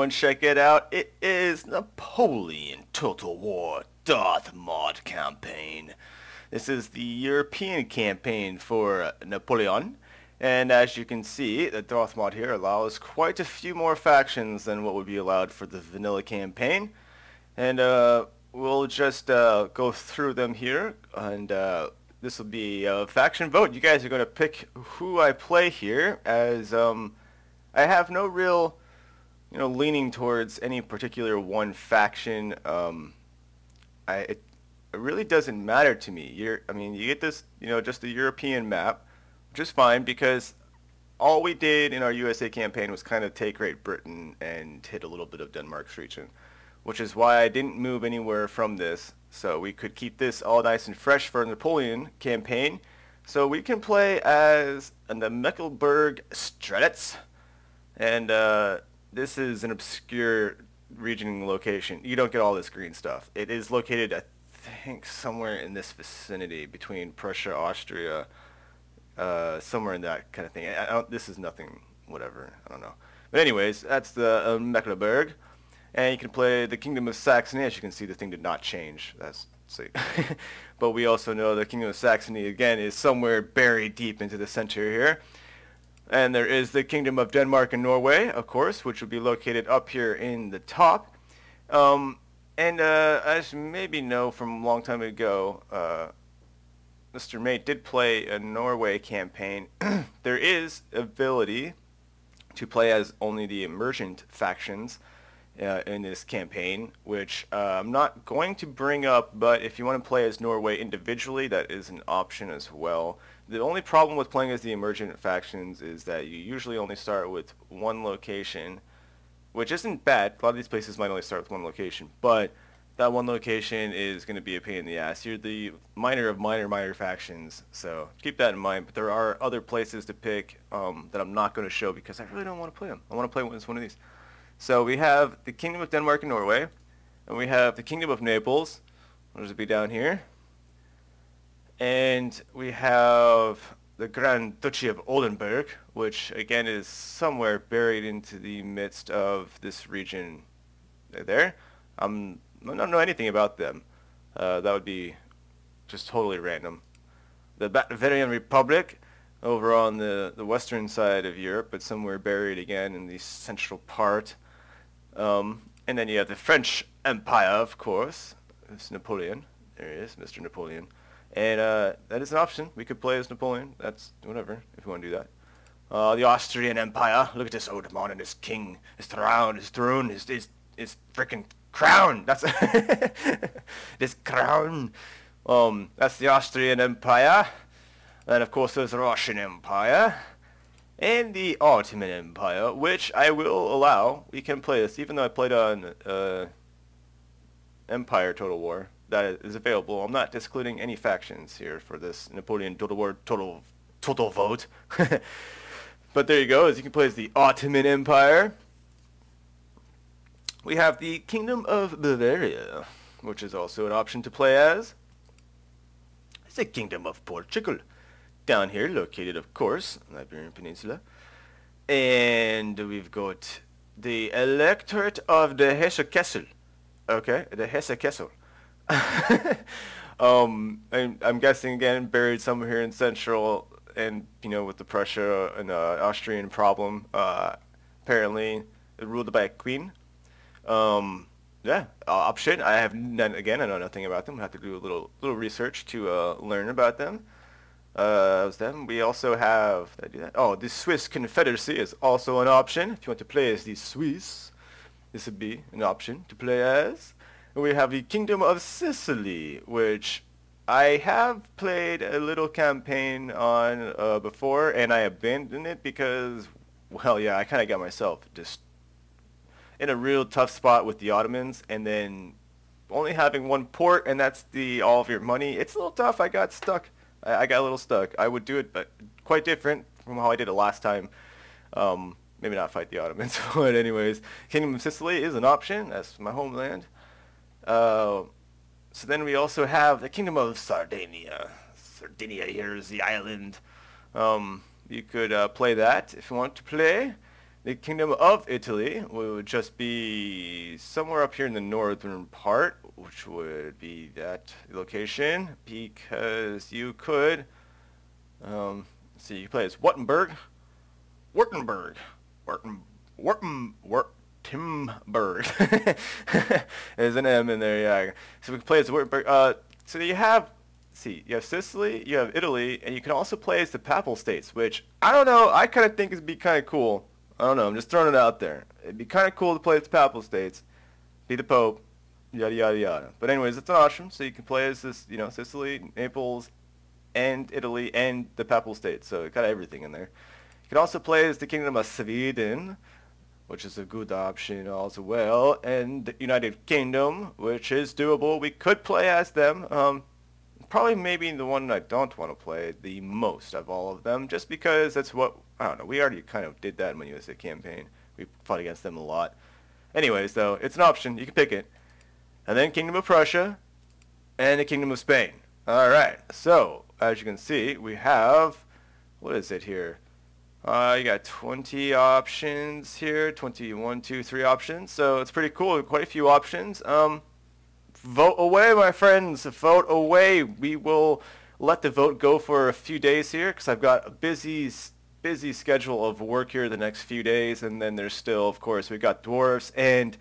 everyone check it out. It is Napoleon Total War Darthmod campaign. This is the European campaign for Napoleon. And as you can see, the Darthmod here allows quite a few more factions than what would be allowed for the vanilla campaign. And we'll just go through them here. And this will be a faction vote. You guys are going to pick who I play here, as I have no real leaning towards any particular one faction. It really doesn't matter to me. You get this, just the European map, which is fine because all we did in our USA campaign was kind of take Great Britain and hit a little bit of Denmark's region, which is why I didn't move anywhere from this. So we could keep this all nice and fresh for the Napoleon campaign. So we can play as the Mecklenburg Strelitz, and this is an obscure region location. You don't get all this green stuff. It is located, I think, somewhere in this vicinity between Prussia, Austria, somewhere in that kind of thing. This is nothing, whatever, I don't know. But anyways, that's the Mecklenburg. And you can play the Kingdom of Saxony. As you can see, the thing did not change. That's see. But we also know the Kingdom of Saxony, again, is somewhere buried deep into the center here. And there is the Kingdom of Denmark and Norway, of course, which will be located up here in the top. As you maybe know from a long time ago, Mr. Mate did play a Norway campaign. There is ability to play as only the Emergent Factions in this campaign, which I'm not going to bring up, but if you want to play as Norway individually, that is an option as well. The only problem with playing as the Emergent Factions is that you usually only start with one location, which isn't bad. A lot of these places might only start with one location, but that one location is going to be a pain in the ass. You're the minor of minor factions, so keep that in mind. But there are other places to pick that I'm not going to show because I really don't want to play them. I want to play as one of these. So we have the Kingdom of Denmark and Norway, and we have the Kingdom of Naples, which will be down here. And we have the Grand Duchy of Oldenburg, which again is somewhere buried into the midst of this region there. I don't know anything about them. That would be just totally random. The Bavarian Republic over on the western side of Europe, but somewhere buried again in the central part. And then you have the French Empire, of course. It's Napoleon. There he is, Mr. Napoleon. And that is an option. We could play as Napoleon. That's whatever, if you want to do that. The Austrian Empire. Look at this old man and his king, his throne, his freaking crown. That's this crown. That's the Austrian Empire. And of course there's the Russian Empire. And the Ottoman Empire, which I will allow. We can play this, even though I played on Empire Total War. That is available. I'm not excluding any factions here for this Napoleon Total War total vote. But there you go, as you can play as the Ottoman Empire. We have the Kingdom of Bavaria, which is also an option to play as. It's the Kingdom of Portugal, down here, located, of course, on the Iberian Peninsula. And we've got the Electorate of the Hesse-Kassel. Okay, the Hesse-Kassel. I'm guessing again buried somewhere here in Central, and with the Prussia and Austrian problem, apparently ruled by a queen. Option. I have again, I know nothing about them. I have to do a little research to learn about them. We also have, did I do that? Oh, the Swiss Confederacy is also an option. If you want to play as the Swiss, this would be an option to play as. And we have the Kingdom of Sicily, which I have played a little campaign on before, and I abandoned it because, well, yeah, I kind of got myself just in a real tough spot with the Ottomans, and then only having one port, and that's all of your money. It's a little tough. I got stuck. I got a little stuck. I would do it, but quite different from how I did it last time. Maybe not fight the Ottomans, but anyways, Kingdom of Sicily is an option. That's my homeland. So then we also have the Kingdom of Sardinia. Sardinia here is the island. You could play that if you want to play. The Kingdom of Italy would just be somewhere up here in the northern part, which would be that location, because you could, let's see, you play as Wurtemberg, Timberg. There's an M in there, yeah. So we can play as Wurtemberg. So you have, you have Sicily, you have Italy, and you can also play as the Papal States, which, I don't know, I kind of think it'd be kind of cool. I don't know, I'm just throwing it out there. It'd be kind of cool to play as the Papal States, be the Pope, yada yada yada. But anyways, it's an option, so you can play as this, you know, Sicily, Naples, and Italy, and the Papal States. So it got everything in there. You can also play as the Kingdom of Sweden, which is a good option as well, and the United Kingdom, which is doable. We could play as them. Probably maybe the one I don't want to play the most of all of them, just because that's what, I don't know, we already kind of did that in my USA campaign. We fought against them a lot. Anyways, though, it's an option. You can pick it. And then Kingdom of Prussia and the Kingdom of Spain. Alright, so, as you can see, we have, what is it here? You got 20 options here, 21, 2, 3 options, so it's pretty cool, quite a few options. Vote away, my friends, vote away. We will let the vote go for a few days here, because I've got a busy schedule of work here the next few days, and then there's still, of course, we got Dwarfs and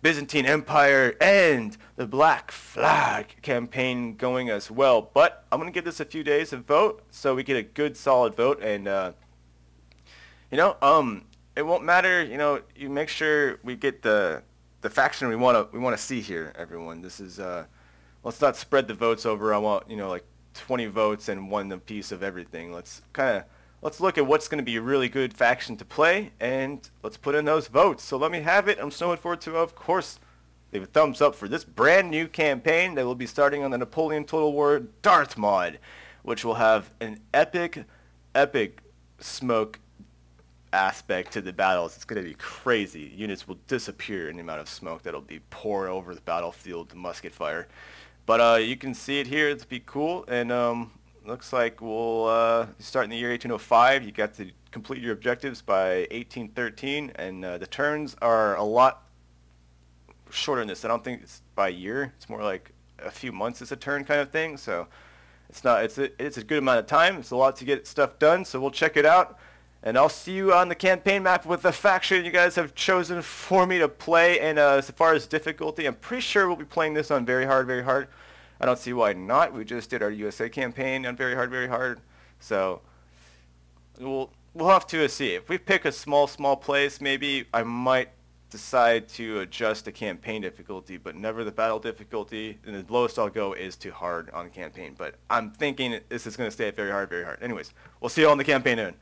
Byzantine Empire and the Black Flag campaign going as well. But I'm going to give this a few days of vote, so we get a good solid vote, and you know, it won't matter, you know, you make sure we get the faction we want to see here, everyone. This is let's not spread the votes over. I want, you know, like 20 votes and one piece of everything. Let's look at what's going to be a really good faction to play, and let's put in those votes. So let me have it. I'm so looking forward to, of course, leave a thumbs up for this brand new campaign that will be starting on the Napoleon Total War Darthmod, which will have an epic smoke aspect to the battles. It's going to be crazy. Units will disappear in the amount of smoke that'll be poured over the battlefield, the musket fire. But you can see it here. It's be cool, and looks like we'll start in the year 1805. You got to complete your objectives by 1813, and the turns are a lot shorter than this. I don't think it's by year. It's more like a few months is a turn kind of thing. So it's a good amount of time. It's a lot to get stuff done. So we'll check it out. And I'll see you on the campaign map with the faction you guys have chosen for me to play. And as far as difficulty, I'm pretty sure we'll be playing this on very hard, very hard. I don't see why not. We just did our USA campaign on very hard, very hard. So we'll have to see. If we pick a small place, maybe I might decide to adjust the campaign difficulty, but never the battle difficulty. And the lowest I'll go is to hard on campaign. But I'm thinking this is going to stay at very hard, very hard. Anyways, we'll see you all in the campaign then.